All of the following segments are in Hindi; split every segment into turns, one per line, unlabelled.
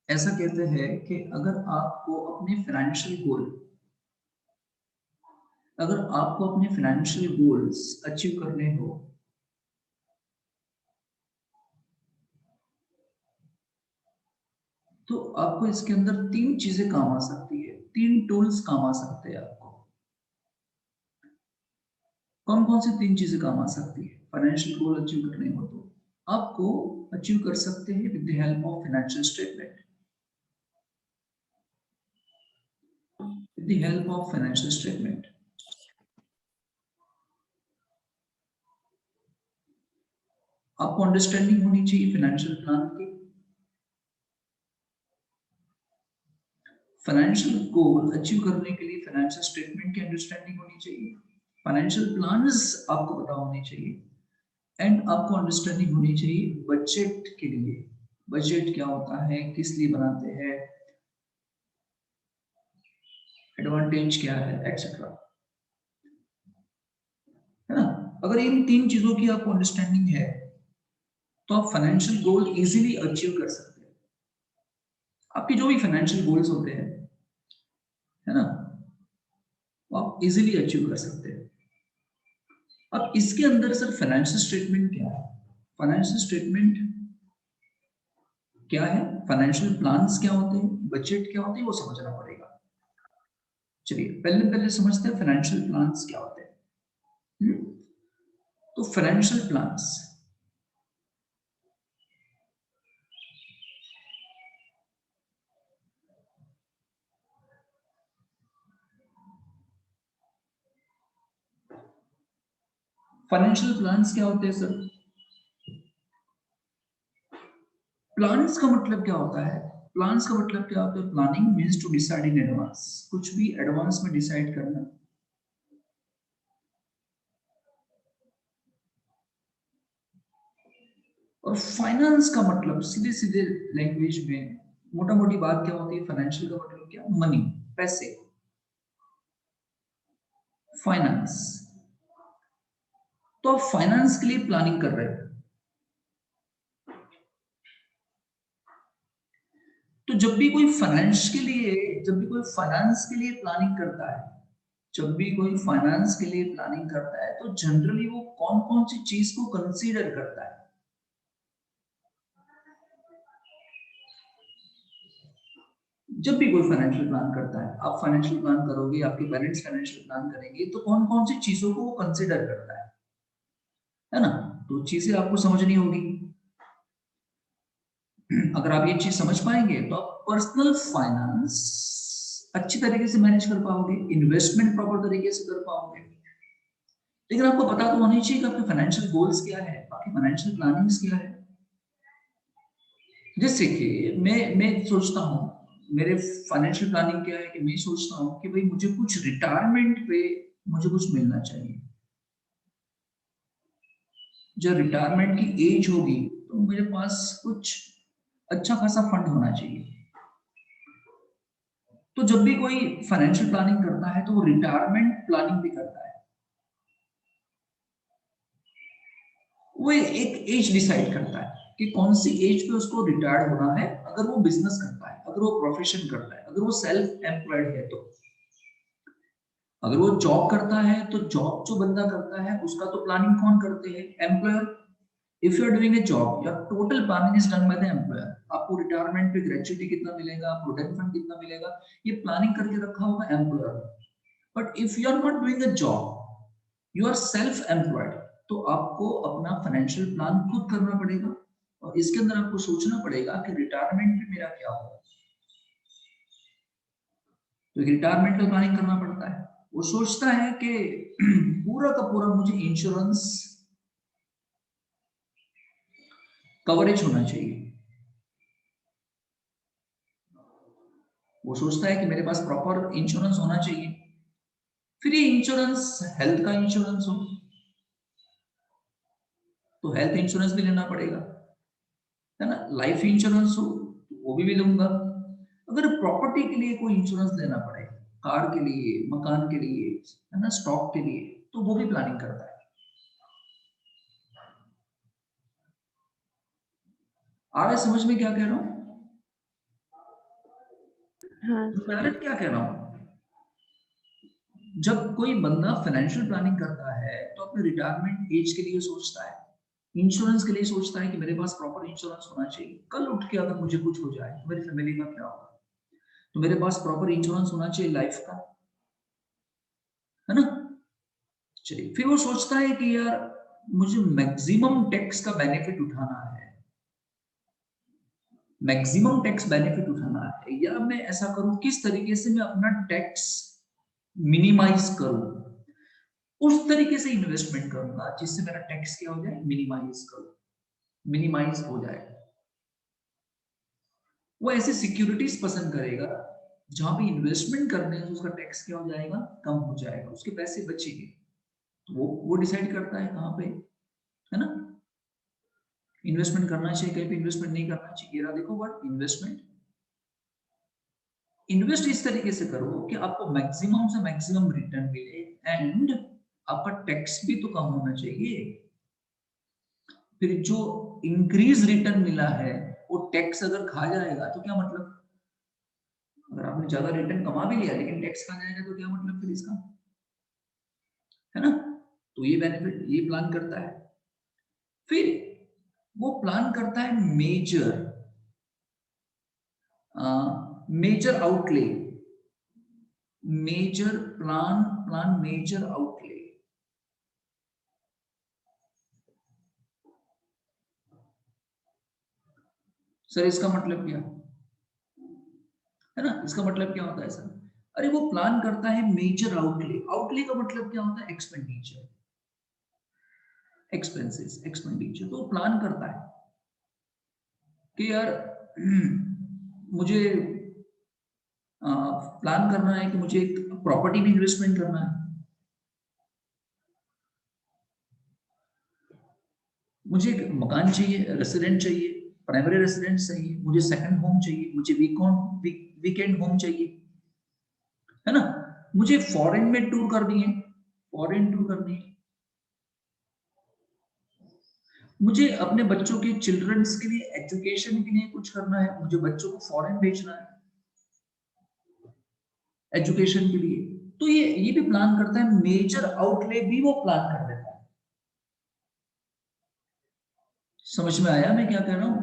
ऐसा कहते हैं कि अगर आपको अपने फाइनेंशियल गोल्स अचीव करने हो, तो आपको इसके अंदर 3 चीज़ें काम आ सकती है, 3 टूल्स काम आ सकते हैं आपको। कौन-कौन सी 3 चीज़ें काम आ सकती है, फाइनेंशियल गोल अचीव करने हो तो? आपको अचीव कर सकते हैं with the help of financial statement, with the help of financial statement. आपको अंडरस्टैंडिंग होनी चाहिए फाइनेंशियल प्लान की। फाइनेंशियल गोल अचीव करने के लिए फाइनेंशियल स्टेटमेंट की अंडरस्टैंडिंग होनी चाहिए। फाइनेंशियल प्लान्स आपको पता होने चाहिए एंड आपको अंडरस्टैंडिंग होनी चाहिए बजट के लिए। बजट क्या होता है, किस लिए बनाते हैं, एडवांटेज क्या है, एक्सेट्रा, है ना? अगर इन 3 चीज़ों की आपको अंडरस्टैंडिंग है, तो आप फाइनेंशियल गोल इजीली अचीव कर सकते हैं। आपके जो भी फाइनेंशियल गोल्स होते हैं, है ना? वो आप इजीली अचीव कर सकते हैं। अब इसके अंदर सर फाइनेंशियल स्टेटमेंट क्या है? फाइनेंशियल स्टेटमेंट क्या है? फाइनेंशियल प्लान्स क्या होते हैं? बजट क्या होते हैं? वो समझना पड़ेगा। चलिए पहले पहले समझते हैं फाइनेंशियल प्लान्स क्या होते हैं। हम्म? तो फाइनेंशियल प्लान्स, फाइनेंशियल प्लान्स क्या होते हैं सर? प्लान्स का मतलब क्या होता है? प्लान्स का मतलब क्या होता है? Planning means to decide in advance, कुछ भी एडवांस में डिसाइड करना। और फाइनेंस का मतलब सीधे सीधे लैंग्वेज में मोटा मोटी बात क्या होती है? फाइनेंशियल का मतलब क्या? मनी, पैसे, फाइनेंस। तो आप फाइनेंस के लिए प्लानिंग कर रहे हो, तो जब भी कोई फाइनेंस के लिए प्लानिंग करता है, जब भी कोई फाइनेंस के लिए प्लानिंग करता है, तो जनरली वो कौन कौन सी चीज को कंसीडर करता है? जब भी कोई फाइनेंशियल प्लान करता है, आप फाइनेंशियल प्लान करोगे, आपके पेरेंट्स फाइनेंशियल प्लान करेंगे, तो कौन कौन सी चीजों को वो कंसीडर करता है ना? तो चीजें आपको समझनी होगी। अगर आप ये चीज समझ पाएंगे, तो आप पर्सनल फाइनेंस अच्छी तरीके से मैनेज कर पाओगे, इन्वेस्टमेंट प्रॉपर तरीके से कर पाओगे। लेकिन आपको पता तो होना चाहिए कि आपके फाइनेंशियल गोल्स क्या है, आपकी फाइनेंशियल प्लानिंग्स क्या है। जैसे कि मैं सोचता हूँ, मेरे फाइनेंशियल प्लानिंग क्या है कि मैं सोचता हूँ कि भाई मुझे कुछ रिटायरमेंट पे मुझे कुछ मिलना चाहिए। जब रिटायरमेंट की एज होगी, तो मेरे पास कुछ अच्छा खासा फंड होना चाहिए। तो जब भी कोई फाइनेंशियल प्लानिंग करता है, तो वो रिटायरमेंट प्लानिंग भी करता है। वो एक एज डिसाइड करता है कि कौन सी एज पे उसको रिटायर्ड होना है। अगर वो बिजनेस करता है, अगर वो प्रोफेशन करता है, अगर वो सेल्फ एम्प्लॉयड है, तो अगर वो जॉब करता है, तो जॉब जो बंदा करता है उसका तो प्लानिंग कौन करते हैं? Employer. If you are doing a job, your total planning is done by the employer. आपको रिटायरमेंट पे ग्रेच्युटी कितना मिलेगा, प्रोविडेंट फंड कितना मिलेगा, ये प्लानिंग करके रखा होगा employer. But if you are not doing a job, you are self employed, तो आपको अपना फाइनेंशियल प्लान खुद करना पड़ेगा। और इसके अंदर आपको सोचना पड़ेगा कि रिटायरमेंट में मेरा क्या होगा। तो रिटायरमेंट का प्लानिंग करना पड़ता है। वो सोचता है कि पूरा का पूरा मुझे इंश्योरेंस कवरेज होना चाहिए। वो सोचता है कि मेरे पास प्रॉपर इंश्योरेंस होना चाहिए। फिर ये इंश्योरेंस हेल्थ का इंश्योरेंस हो, तो हेल्थ इंश्योरेंस भी लेना पड़ेगा, है ना? लाइफ इंश्योरेंस हो, तो वो भी लूंगा। अगर प्रॉपर्टी के लिए कोई इंश्योरेंस लेना पड़े, कार के लिए, मकान के लिए, है ना, स्टॉक के लिए, तो वो भी प्लानिंग करता है। आ रहा है समझ में क्या कह रहा हूं?
हाँ
मैं क्या कह रहा हूँ, जब कोई बंदा फाइनेंशियल प्लानिंग करता है तो अपने रिटायरमेंट एज के लिए सोचता है, इंश्योरेंस के लिए सोचता है कि मेरे पास प्रॉपर इंश्योरेंस होना चाहिए, कल उठ के अगर मुझे कुछ हो जाए तो मेरी फैमिली का क्या होगा, तो मेरे पास प्रॉपर इंश्योरेंस होना चाहिए लाइफ का, है ना। चलिए, फिर वो सोचता है कि यार मुझे मैक्सिमम टैक्स का बेनिफिट उठाना है, मैक्सिमम टैक्स बेनिफिट उठाना है, या मैं ऐसा करूं किस तरीके से मैं अपना टैक्स मिनिमाइज करूं, उस तरीके से इन्वेस्टमेंट करूंगा जिससे मेरा टैक्स क्या हो जाए, मिनिमाइज हो जाए। वो ऐसे सिक्योरिटीज पसंद करेगा जहां पे इन्वेस्टमेंट करने से उसका टैक्स क्या हो जाएगा, कम हो जाएगा, उसके पैसे बचेंगे। तो वो डिसाइड करता है कहाँ पे, है ना। इन्वेस्टमेंट करना चाहिए, कहीं पे इन्वेस्टमेंट नहीं करना चाहिए। ये देखो व्हाट इन्वेस्टमेंट, इन्वेस्ट इस तरीके से करो कि आपको मैक्सिमम से मैक्सिमम रिटर्न मिले, एंड आपका टैक्स भी तो कम होना चाहिए। फिर जो इंक्रीज रिटर्न मिला है वो टैक्स अगर खा जाएगा तो क्या मतलब, अगर आपने ज्यादा रिटर्न कमा भी लिया लेकिन टैक्स खा जाएगा तो क्या मतलब फिर इसका, है ना। तो ये बेनिफिट ये प्लान करता है। फिर वो प्लान करता है major outlay, plan major outlay. Sir इसका मतलब क्या है ना, इसका मतलब क्या होता है सर, अरे वो प्लान करता है मेजर आउटले, आउटले का मतलब क्या होता है, एक्सपेंडिचर, एक्सपेंसेस, एक्सपेंडिचर। तो प्लान करता है कि यार मुझे प्लान करना है कि मुझे एक प्रॉपर्टी में इन्वेस्टमेंट करना है, मुझे एक मकान चाहिए, रेसिडेंट चाहिए, प्राइमरी रेसिडेंस चाहिए, मुझे सेकंड होम चाहिए, मुझे वीकेंड होम चाहिए, है ना। मुझे फॉरेन में टूर करनी है, फॉरेन टूर करनी है, मुझे अपने बच्चों के चिल्ड्रंस के लिए एजुकेशन के लिए कुछ करना है, मुझे बच्चों को फॉरेन भेजना है एजुकेशन के लिए। तो ये भी प्लान करता है, मेजर आउटले भी वो प्लान कर देता है। समझ में आया मैं क्या कह रहा हूं।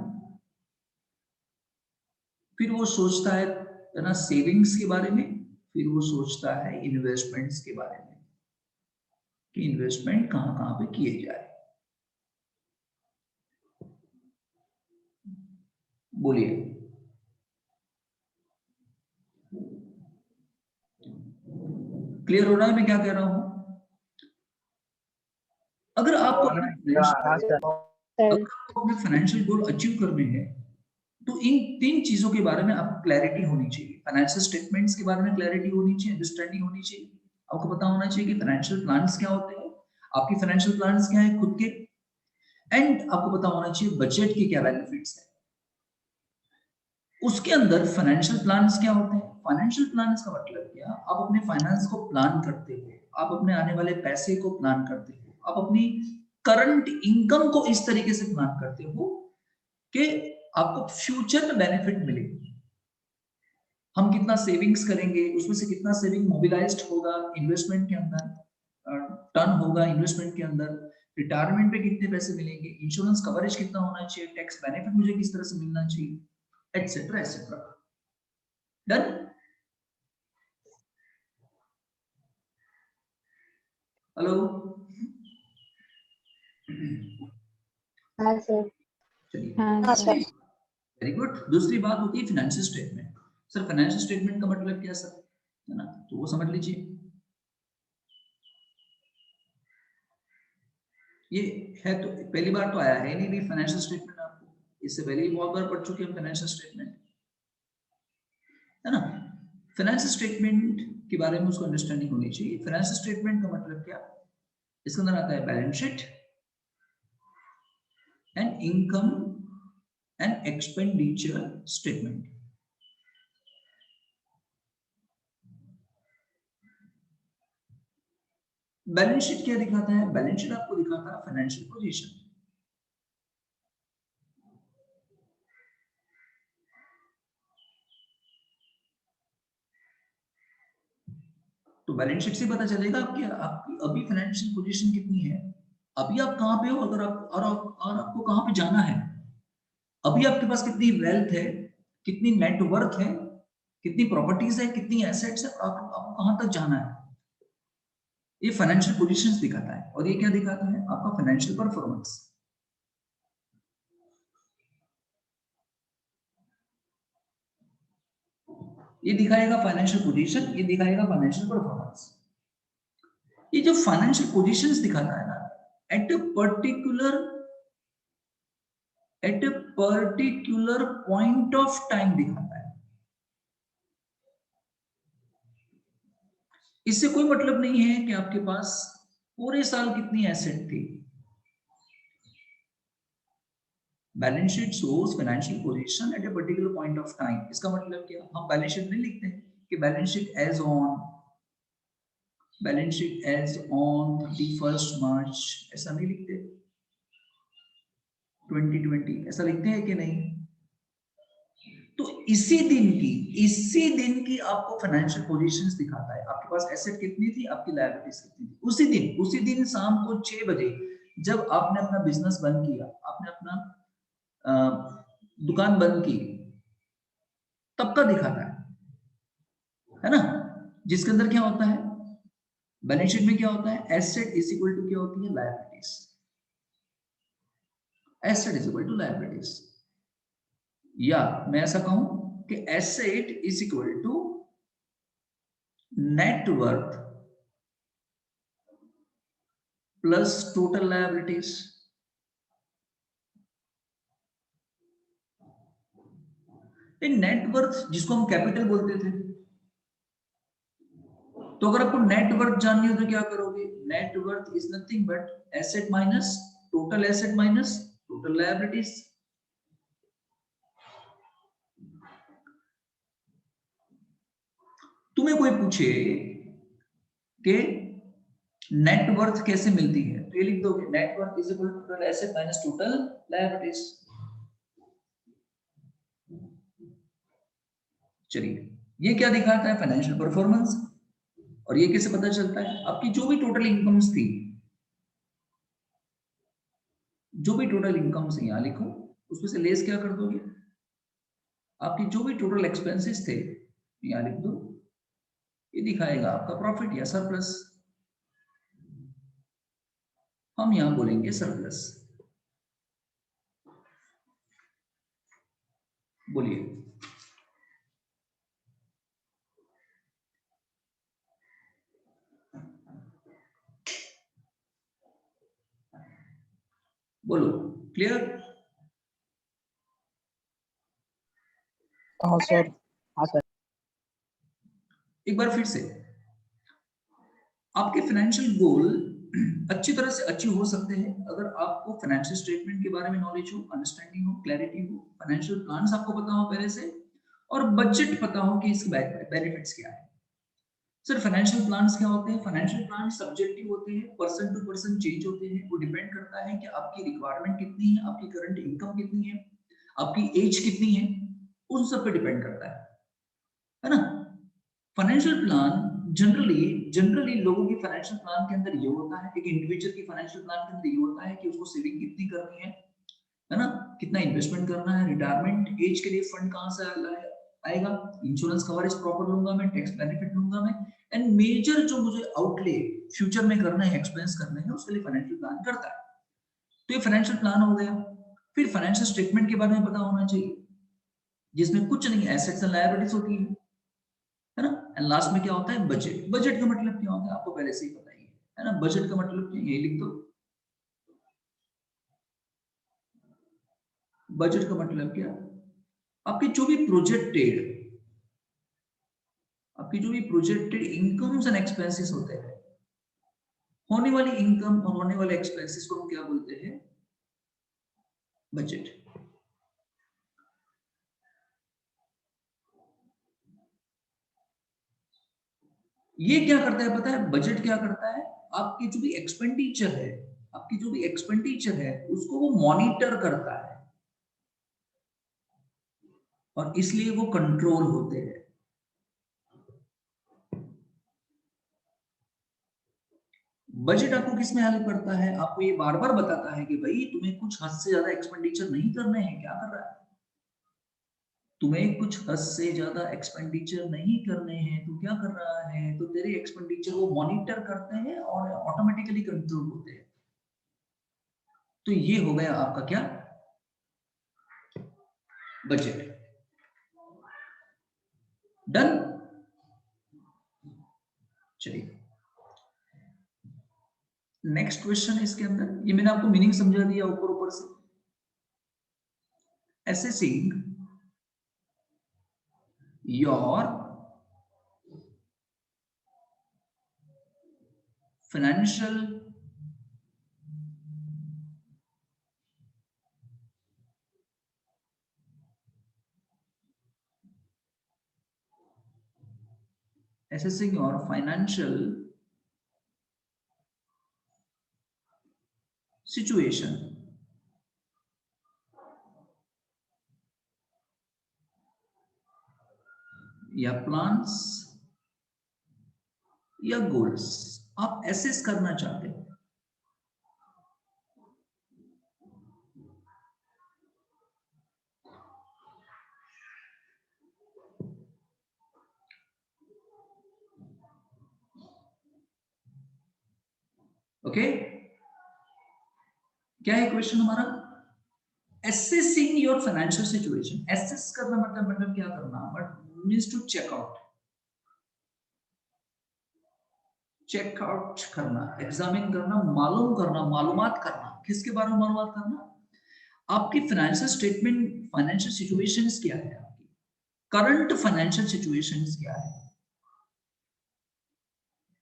फिर वो सोचता है ना सेविंग्स के बारे में, फिर वो सोचता है इन्वेस्टमेंट्स के बारे में कि इन्वेस्टमेंट कहां कहां पे किए जाए। बोलिए। क्लियर हो रहा है मैं क्या कह रहा हूं। अगर आपको अपने फाइनेंशियल गोल अचीव करने हैं तो इन तीन चीजों के बारे में आपको क्लैरिटी होनी चाहिए, फाइनेंशियल स्टेटमेंट्स के बारे में क्लैरिटी होनी चाहिए, अंडरस्टैंडिंग होनी चाहिए, आपको पता होना चाहिए कि फाइनेंशियल प्लान्स क्या होते हैं, आपकी फाइनेंशियल प्लान्स क्या है खुद के, एंड आपको पता होना चाहिए बजट के क्या बेनिफिट्स है। उसके अंदर फाइनेंशियल प्लान्स क्या होते हैं, फाइनेंशियल प्लान्स का मतलब क्या, आप अपने फाइनेंस को प्लान करते हो, आप अपने आने वाले पैसे को प्लान करते हो, आप अपनी करंट इनकम को इस तरीके से प्लान करते हो कि आपको फ्यूचर में बेनिफिट मिले। हम कितना सेविंग्स करेंगे, उसमें से कितना सेविंग मोबिलाइज्ड होगा इन्वेस्टमेंट के अंदर, टर्न होगा इन्वेस्टमेंट के अंदर, रिटायरमेंट पे कितने पैसे मिलेंगे, इंश्योरेंस कवरेज कितना होना चाहिए, टैक्स बेनिफिट मुझे किस तरह से मिलना चाहिए, एटसेट्रा एटसेट्रा। डन। हेलो।
हाँ सर।
चलिए,
हाँ सर।
Very good. दूसरी बात होती है financial statement. Sir financial statement का मतलब क्या सर, है ना, तो वो समझ लीजिए। ये है तो पहली बार तो आया है नहीं भी फाइनेंशियल स्टेटमेंट आपको, इससे पहले भी बहुत बार पढ़ चुके हैं फाइनेंशियल स्टेटमेंट, है ना। फाइनेंशियल स्टेटमेंट के बारे में उसको अंडरस्टैंडिंग होनी चाहिए। फाइनेंशियल स्टेटमेंट का मतलब क्या, इसके अंदर आता है balance sheet and income and expenditure statement. Balance sheet क्या दिखाता है, बैलेंस शीट आपको दिखाता है फाइनेंशियल पोजीशन, तो बैलेंस शीट से पता चलेगा आपकी आपकी अभी फाइनेंशियल पोजीशन कितनी है, अभी आप कहाँ पे हो, अगर आप और आपको कहाँ पे जाना है, अभी आपके पास कितनी वेल्थ है, कितनी नेटवर्थ है, कितनी प्रॉपर्टीज है, कितनी एसेट्स है, आपको कहाँ तक जाना है। ये फाइनेंशियल पोजीशंस दिखाता है। और ये क्या दिखाता है? आपका फाइनेंशियल परफॉर्मेंस। ये दिखाएगा फाइनेंशियल पोजीशन, ये दिखाएगा फाइनेंशियल परफॉर्मेंस। ये जो फाइनेंशियल पोजीशंस दिखाता है ना, at a particular point of time दिखाता है। इससे कोई मतलब नहीं है कि आपके पास पूरे साल कितनी एसेट थी। Balance sheet shows financial position at a particular point of time. इसका मतलब क्या? हम बैलेंस शीट में लिखते हैं कि बैलेंस शीट एज ऑन 31 मार्च, ऐसा नहीं लिखते। 2020 ऐसा लिखते हैं कि नहीं? तो इसी दिन की आपको फाइनेंशियल पोजीशंस दिखाता है। आपके पास एसेट कितनी थी, आपकी लायबिलिटीज कितनी थी। उसी दिन शाम को 6 बजे जब आपने अपना बिजनेस बंद किया, आपने अपना दुकान बंद की, तब का दिखाता है ना? जिसके अंदर क्या होता है, बैलेंस शीट में क्या होता है, एसेट इज इक्वल टू क्या होती है, liabilities. Asset is equal to liabilities, या मैं ऐसा कहूं कि asset is equal to net worth plus total liabilities. Net worth जिसको हम कैपिटल बोलते थे, तो अगर आपको नेट वर्थ जाननी हो तो क्या करोगे? Net worth is nothing but asset minus total asset minus total liabilities. तुम्हें कोई पूछे कि नेट वर्थ कैसे मिलती है, तो ये लिख दोगे net worth is equal to total asset minus total liabilities. चलिए, ये क्या दिखाता है? Financial performance. और ये कैसे पता चलता है? आपकी जो भी टोटल इनकम्स थी, जो भी टोटल इनकम्स है, यहां लिखो, उसमें से लेस क्या कर दोगे? आपकी जो भी टोटल एक्सपेंसेस थे, यहां लिख दो। ये दिखाएगा आपका प्रॉफिट या सरप्लस। हम यहां बोलेंगे सरप्लस। बोलिए। बोलो, क्लियर?
हाँ सर। हाँ सर।
एक बार फिर से, आपके फाइनेंशियल गोल अच्छी तरह से अचीव हो सकते हैं अगर आपको फाइनेंशियल स्टेटमेंट के बारे में नॉलेज हो, अंडरस्टैंडिंग हो, क्लैरिटी हो, फाइनेंशियल प्लान्स आपको पता हो पहले से, और बजट पता हो कि इसके बेनिफिट्स क्या है। सर फाइनेंशियल प्लान्स क्या होते हैं? फाइनेंशियल प्लान सब्जेक्टिव होते हैं, पर्सन टू पर्सन चेंज होते हैं। वो डिपेंड करता है कि आपकी रिक्वायरमेंट कितनी है, आपकी करंट इनकम कितनी है, आपकी एज कितनी है, उन सब पे डिपेंड करता है ना? फाइनेंशियल प्लान जनरली लोगों की फाइनेंशियल प्लान के अंदर ये होता है, एक इंडिविजुअल की फाइनेंशियल प्लान के अंदर ये होता है कि उसको सेविंग कितनी करनी है ना, कितना इन्वेस्टमेंट करना है, रिटायरमेंट एज के लिए फंड कहां से आएगा, इंश्योरेंस कवरेज प्रॉपर लूंगा मैं, टैक्स बेनिफिट लूंगा मैं, एंड मेजर जो मुझे आउटले फ्यूचर में करना है, एक्सपेंस करने हैं, उसके लिए फाइनेंशियल प्लान करता है। तो ये फाइनेंशियल प्लान हो गया। फिर फाइनेंशियल स्टेटमेंट के बारे में पता होना चाहिए, जिसमें कुछ नहीं, एसेट्स एंड लायबिलिटीज होती है ना। एंड लास्ट में क्या होता है? बजट। बजट का मतलब क्या होता है आपको पहले से ही पता ही है ना। बजट का मतलब क्या, ये लिख दो। बजट का मतलब क्या? आपके जो भी प्रोजेक्टेड इनकम्स एंड एक्सपेंसेस होते हैं, होने वाली इनकम और होने वाले एक्सपेंसेस को हम क्या बोलते हैं? बजट। ये क्या करता है पता है? बजट क्या करता है? आपकी जो भी एक्सपेंडिचर है उसको वो मॉनिटर करता है, और इसलिए वो कंट्रोल होते हैं। बजट आपको किस में हेल्प करता है? आपको ये बार बार बताता है कि भाई तुम्हें कुछ हद से ज्यादा एक्सपेंडिचर नहीं करने हैं। क्या कर रहा है? तुम्हें कुछ हद से ज्यादा एक्सपेंडिचर नहीं करने हैं। तू क्या कर रहा है? तो तेरे एक्सपेंडिचर वो मॉनिटर करते हैं और ऑटोमेटिकली कंट्रोल होते हैं। तो ये हो गया आपका क्या? बजट। डन। चलिए नेक्स्ट क्वेश्चन है इसके अंदर। ये मैंने आपको मीनिंग समझा दिया ऊपर ऊपर से। assessing your financial assessing your financial situation या प्लान्स या गोल्स आप एसेस करना चाहते हो। ओके क्या है क्वेश्चन हमारा? assessing your financial situation। assess करना मतलब क्या करना? But means to check out करना, एग्जामिन करना, मालूम करना, मालूमात करना। किसके बारे में मालूमात करना? आपकी फाइनेंशियल स्टेटमेंट, फाइनेंशियल सिचुएशंस क्या है, आपकी करंट फाइनेंशियल सिचुएशंस क्या है,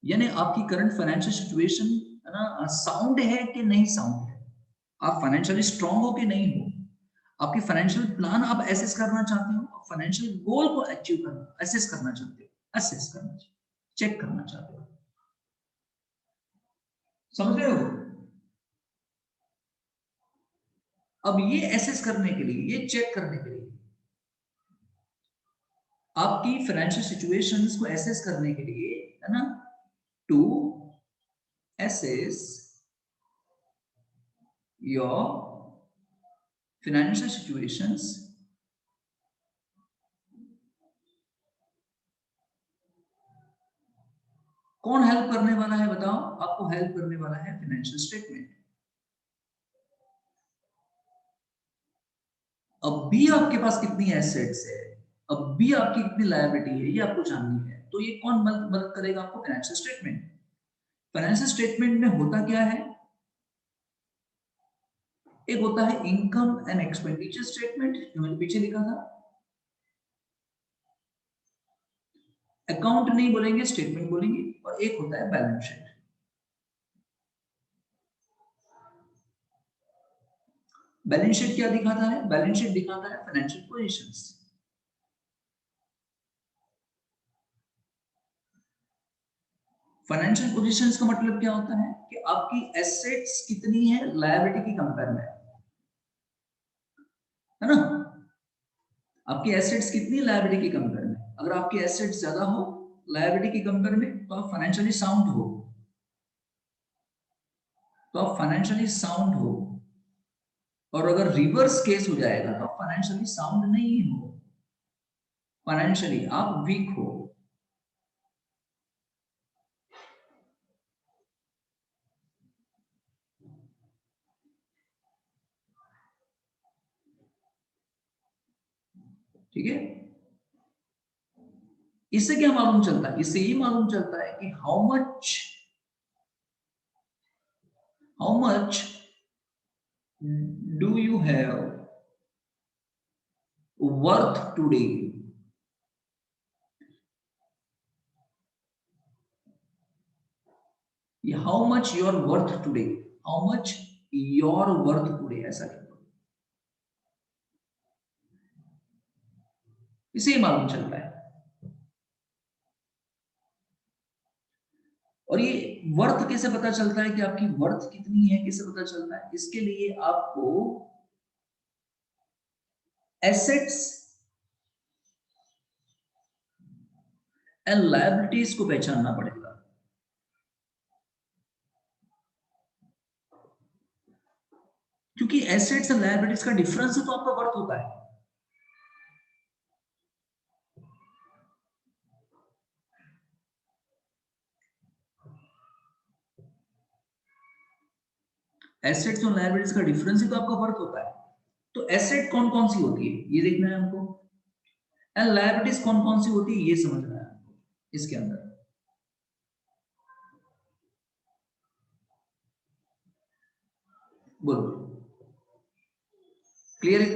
यानी आपकी करंट फाइनेंशियल सिचुएशन है ना, साउंड है कि नहीं साउंड है, आप फाइनेंशियली स्ट्रांग हो कि नहीं हो, आपकी फाइनेंशियल प्लान आप एसेस करना चाहते हो, फाइनेंशियल गोल को अचीव करना एसेस करना चाहते हो, एसेस करना चाहते हो, चेक करना चाहते हो। समझ रहे हो? अब ये एसेस करने के लिए, ये चेक करने के लिए, आपकी फाइनेंशियल सिचुएशंस को एसेस करने के लिए, है ना, to assess your financial situations, कौन हेल्प करने वाला है बताओ? आपको हेल्प करने वाला है फाइनेंशियल स्टेटमेंट। अब भी आपके पास कितनी एसेट्स है, अब भी आपकी कितनी लायबिलिटी है, ये आपको जाननी है। तो ये कौन मदद करेगा आपको? Financial statement. फाइनेंशियल स्टेटमेंट में होता क्या है? एक होता है इनकम एंड एक्सपेंडिचर स्टेटमेंट, जो मैंने पीछे लिखा था। अकाउंट नहीं बोलेंगे, स्टेटमेंट बोलेंगे। और एक होता है बैलेंस शीट। बैलेंस शीट क्या दिखाता है? बैलेंस शीट दिखाता है फाइनेंशियल पोजीशंस। फाइनेंशियल पोजीशंस का मतलब क्या होता है कि आपकी एसेट्स कितनी है लायबिलिटी की कंपेयर में, है ना? आपकी एसेट्स कितनी लायबिलिटी की कंपेयर में? अगर आपकी एसेट्स ज्यादा हो लायबिलिटी की कंपेयर में, तो आप फाइनेंशियली साउंड हो, तो आप फाइनेंशियली साउंड हो। और अगर रिवर्स केस हो जाएगा तो आप फाइनेंशियली साउंड नहीं हो, फाइनेंशियली आप वीक हो। ठीक है? इससे क्या मालूम चलता है? इससे ये मालूम चलता है कि how much do you have worth today. How much your worth today, how much your worth today, ऐसा कहते हैं। इसे ही मालूम चलता है। और ये वर्थ कैसे पता चलता है कि आपकी वर्थ कितनी है? कैसे पता चलता है? इसके लिए आपको एसेट्स एंड लायबिलिटीज को पहचानना पड़ेगा। क्योंकि एसेट्स एंड लायबिलिटीज का डिफरेंस ही तो आपका वर्थ होता है। एसेट्स और लायबिलिटीज का डिफरेंस ही तो आपका वर्थ होता है। तो एसेट कौन कौन सी होती है ये देखना है हमको, एंड लायबिलिटीज कौन कौन सी होती है ये समझना है हमको इसके अंदर। बोलो, क्लियर है?